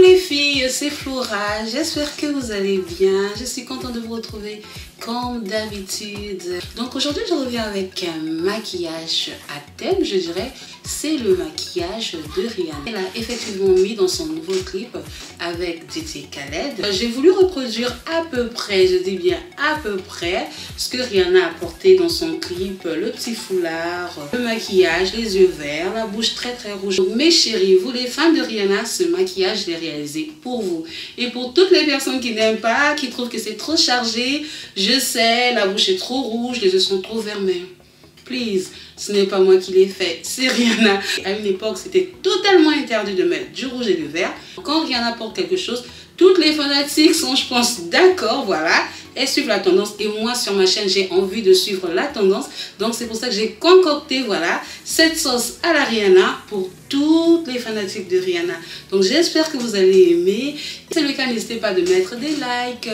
les filles, c'est Flora, j'espère que vous allez bien, je suis contente de vous retrouver comme d'habitude. Donc aujourd'hui je reviens avec un maquillage à thème, je dirais, c'est le maquillage de Rihanna. Elle a effectivement mis dans son nouveau clip avec DJ Khaled. J'ai voulu reproduire à peu près, je dis bien à peu près, ce que Rihanna a porté dans son clip, le petit foulard, le maquillage, les yeux verts, la bouche très rouge. Mes chéris, vous les fans de Rihanna, ce maquillage je l'ai réalisé pour vous. Et pour toutes les personnes qui n'aiment pas, qui trouvent que c'est trop chargé, je sais, la bouche est trop rouge, les yeux sont trop verts, mais please, ce n'est pas moi qui l'ai fait, c'est Rihanna. À une époque, c'était totalement interdit de mettre du rouge et du vert. Quand Rihanna porte quelque chose, toutes les fanatiques sont, je pense, d'accord, voilà. Elles suivent la tendance et moi sur ma chaîne j'ai envie de suivre la tendance, donc c'est pour ça que j'ai concocté, voilà, cette sauce à la Rihanna pour toutes les fanatiques de Rihanna. Donc j'espère que vous allez aimer. Si c'est le cas, n'hésitez pas de mettre des likes,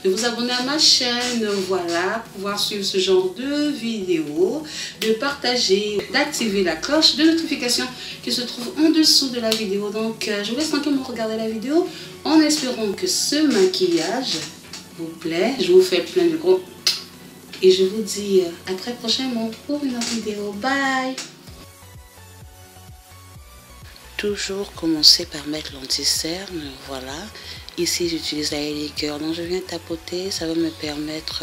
de vous abonner à ma chaîne, voilà, pour pouvoir suivre ce genre de vidéos, de partager, d'activer la cloche de notification qui se trouve en dessous de la vidéo. Donc je vous laisse tranquillement regarder la vidéo en espérant que ce maquillage vous plaît. Je vous fais plein de gros et je vous dis à très prochainement pour une autre vidéo. Bye. Toujours commencer par mettre l'anti-cerne, voilà. Ici j'utilise la liqueur, donc je viens tapoter, ça va me permettre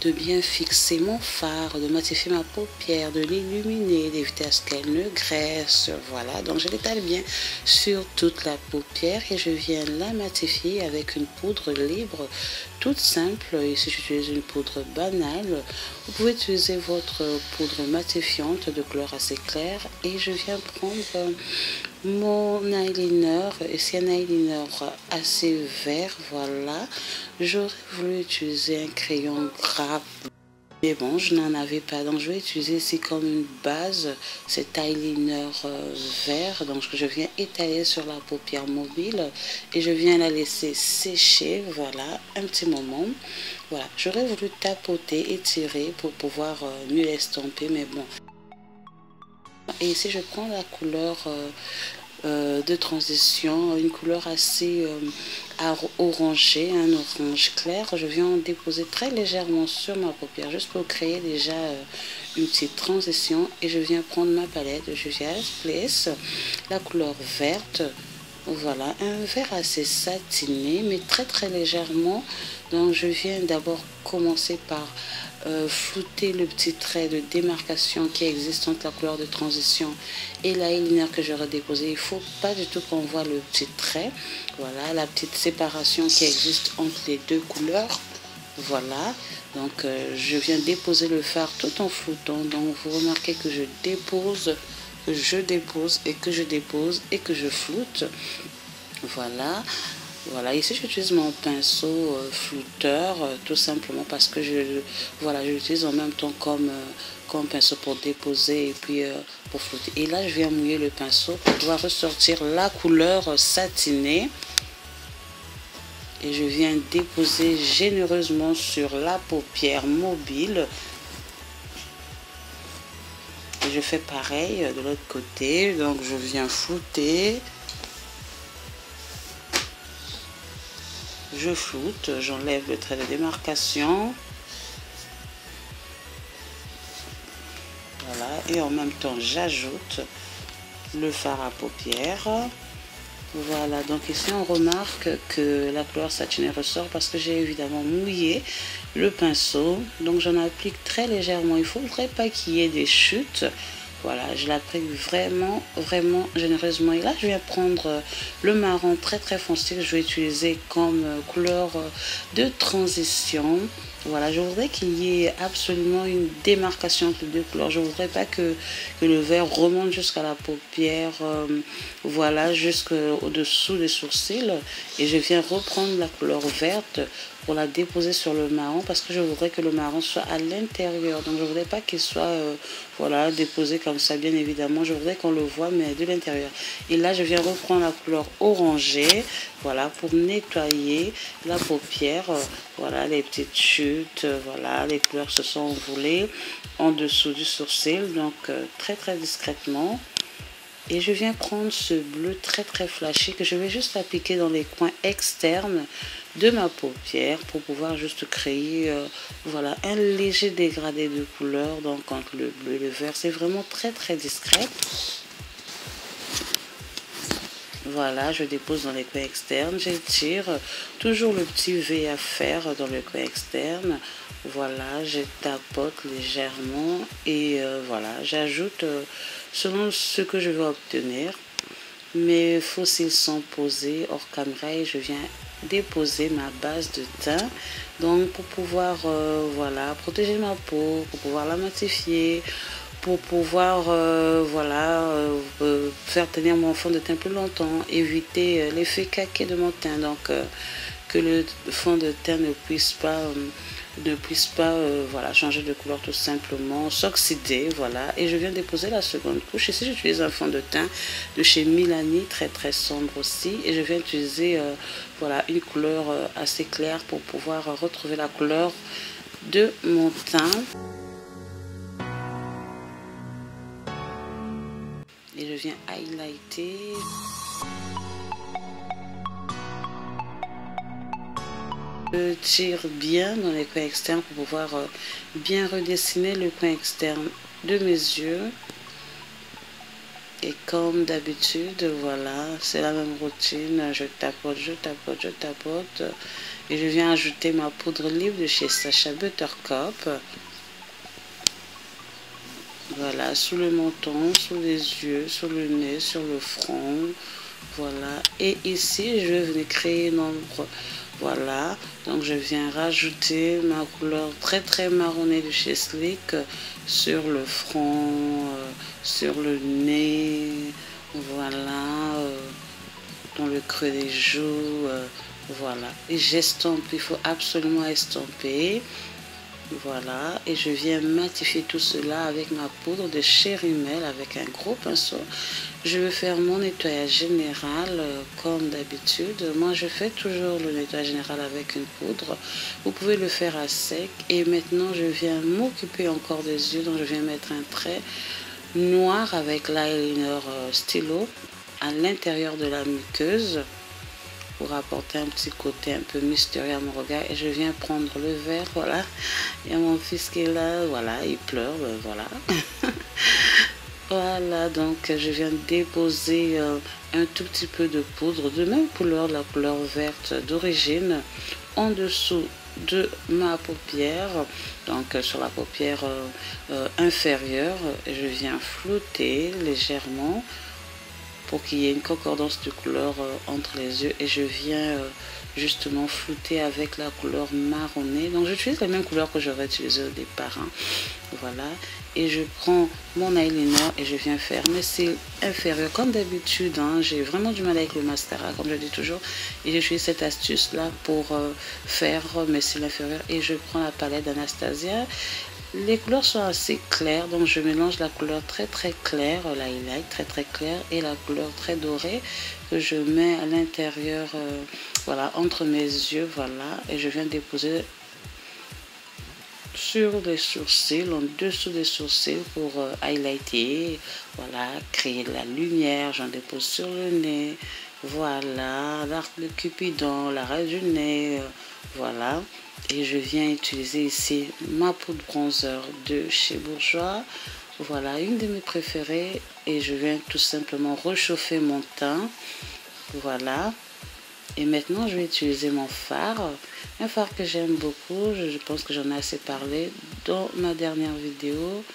de bien fixer mon fard, de matifier ma paupière, de l'illuminer, d'éviter à ce qu'elle ne graisse, voilà. Donc je l'étale bien sur toute la paupière et je viens la matifier avec une poudre libre, toute simple. Ici j'utilise une poudre banale, vous pouvez utiliser votre poudre matifiante de couleur assez claire et je viens prendre mon eyeliner, et c'est un eyeliner assez vert, voilà. J'aurais voulu utiliser un crayon gras, mais bon, je n'en avais pas, donc je vais utiliser ici comme une base cet eyeliner vert. Donc je viens étaler sur la paupière mobile et je viens la laisser sécher, voilà, un petit moment. Voilà, j'aurais voulu tapoter, étirer pour pouvoir mieux l'estomper, mais bon. Et ici je prends la couleur de transition, une couleur assez orangée, un orange clair. Je viens en déposer très légèrement sur ma paupière juste pour créer déjà une petite transition et je viens prendre ma palette, je viens place la couleur verte. Voilà, un vert assez satiné mais très légèrement. Donc je viens d'abord commencer par flouter le petit trait de démarcation qui existe entre la couleur de transition et l'eyeliner que j'aurais déposé. Il ne faut pas du tout qu'on voit le petit trait, voilà, la petite séparation qui existe entre les deux couleurs, voilà. Donc je viens déposer le fard tout en floutant. Donc vous remarquez que je dépose, que je dépose et que je dépose et que je floute, voilà. Voilà, ici j'utilise mon pinceau flouteur tout simplement parce que voilà, je l'utilise en même temps comme pinceau pour déposer et puis pour flouter. Et là je viens mouiller le pinceau pour pouvoir ressortir la couleur satinée. Et je viens déposer généreusement sur la paupière mobile. Et je fais pareil de l'autre côté, donc je viens flouter. Je floute, j'enlève le trait de démarcation. Voilà, et en même temps, j'ajoute le fard à paupières. Voilà, donc ici on remarque que la couleur satinée ressort parce que j'ai évidemment mouillé le pinceau. Donc j'en applique très légèrement. Il ne faudrait pas qu'il y ait des chutes. Voilà, je l'applique vraiment généreusement. Et là, je viens prendre le marron très foncé que je vais utiliser comme couleur de transition. Voilà, je voudrais qu'il y ait absolument une démarcation entre les deux couleurs. Je ne voudrais pas que le vert remonte jusqu'à la paupière, voilà, jusqu'au-dessous des sourcils. Et je viens reprendre la couleur verte pour la déposer sur le marron parce que je voudrais que le marron soit à l'intérieur. Donc je ne voudrais pas qu'il soit voilà, déposé comme ça, bien évidemment. Je voudrais qu'on le voit, mais de l'intérieur. Et là, je viens reprendre la couleur orangée, voilà, pour nettoyer la paupière. Voilà, les petites chutes, voilà, les couleurs se sont envolées en dessous du sourcil. Donc très discrètement. Et je viens prendre ce bleu très très flashy que je vais juste appliquer dans les coins externes de ma paupière pour pouvoir juste créer voilà, un léger dégradé de couleur. Donc entre le bleu et le vert, c'est vraiment très très discret. Voilà, je dépose dans les coins externes, j'étire, toujours le petit V à faire dans le coin externe. Voilà, je tapote légèrement et voilà, j'ajoute selon ce que je veux obtenir. Mes faux cils sont posés hors caméra et je viens déposer ma base de teint. Donc pour pouvoir voilà, protéger ma peau, pour pouvoir la matifier, pour pouvoir voilà, faire tenir mon fond de teint plus longtemps, éviter l'effet caqué de mon teint, donc que le fond de teint ne puisse pas voilà, changer de couleur tout simplement, s'oxyder, voilà. Et je viens déposer la seconde couche. Ici j'utilise un fond de teint de chez Milani, très très sombre aussi, et je viens utiliser voilà, une couleur assez claire pour pouvoir retrouver la couleur de mon teint. Et je viens highlighter. Je tire bien dans les coins externes pour pouvoir bien redessiner le coin externe de mes yeux. Et comme d'habitude, voilà, c'est la même routine. Je tapote, je tapote, je tapote. Et je viens ajouter ma poudre livre de chez Sacha Buttercup. Voilà, sous le menton, sous les yeux, sur le nez, sur le front. Voilà. Et ici, je vais venir créer une ombre. Voilà. Donc, je viens rajouter ma couleur très très marronnée de chez Sleek sur le front, sur le nez. Voilà. Dans le creux des joues. Voilà. Et j'estompe. Il faut absolument estomper. Voilà, et je viens matifier tout cela avec ma poudre de chez Rimmel avec un gros pinceau. Je vais faire mon nettoyage général comme d'habitude. Moi, je fais toujours le nettoyage général avec une poudre. Vous pouvez le faire à sec. Et maintenant, je viens m'occuper encore des yeux. Donc, je viens mettre un trait noir avec l'eyeliner stylo à l'intérieur de la muqueuse, pour apporter un petit côté un peu mystérieux à mon regard. Et je viens prendre le verre, voilà. Il y a mon fils qui est là, voilà, il pleure, voilà. Voilà, donc je viens déposer un tout petit peu de poudre de même couleur, la couleur verte d'origine, en dessous de ma paupière, donc sur la paupière inférieure. Et je viens flouter légèrement pour qu'il y ait une concordance de couleur entre les yeux, et je viens justement flouter avec la couleur marronnée. Donc j'utilise la même couleur que j'aurais utilisé au départ, hein. Voilà, et je prends mon eyeliner et je viens faire mes cils inférieurs comme d'habitude, hein. J'ai vraiment du mal avec le mascara, comme je dis toujours, et j'utilise cette astuce là pour faire mes cils inférieurs. Et je prends la palette d'Anastasia. Les couleurs sont assez claires, donc je mélange la couleur très très claire, l'highlight très très clair, et la couleur très dorée que je mets à l'intérieur, voilà, entre mes yeux, voilà. Et je viens déposer sur les sourcils, en dessous des sourcils, pour highlighter, voilà, créer de la lumière. J'en dépose sur le nez, voilà, l'arc de Cupidon, l'arrêt du nez, voilà. Et je viens utiliser ici ma poudre bronzer de chez Bourjois, voilà, une de mes préférées. Et je viens tout simplement réchauffer mon teint, voilà. Et maintenant, je vais utiliser mon fard, un fard que j'aime beaucoup. Je pense que j'en ai assez parlé dans ma dernière vidéo.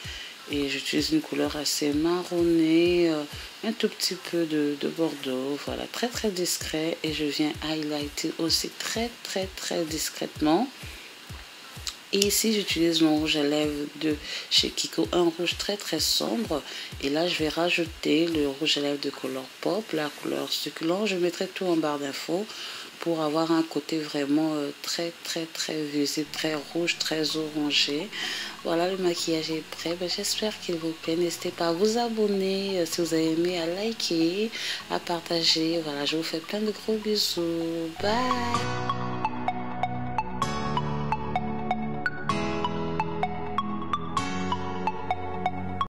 Et j'utilise une couleur assez marronnée, un tout petit peu de bordeaux, voilà, très très discret. Et je viens highlighter aussi très très très discrètement. Et ici, j'utilise mon rouge à lèvres de chez Kiko, un rouge très très sombre. Et là, je vais rajouter le rouge à lèvres de Colourpop, la couleur succulent. Je mettrai tout en barre d'infos pour avoir un côté vraiment très très très visible, très rouge, très orangé. Voilà, le maquillage est prêt. J'espère qu'il vous plaît. N'hésitez pas à vous abonner si vous avez aimé, à liker, à partager. Voilà, je vous fais plein de gros bisous. Bye!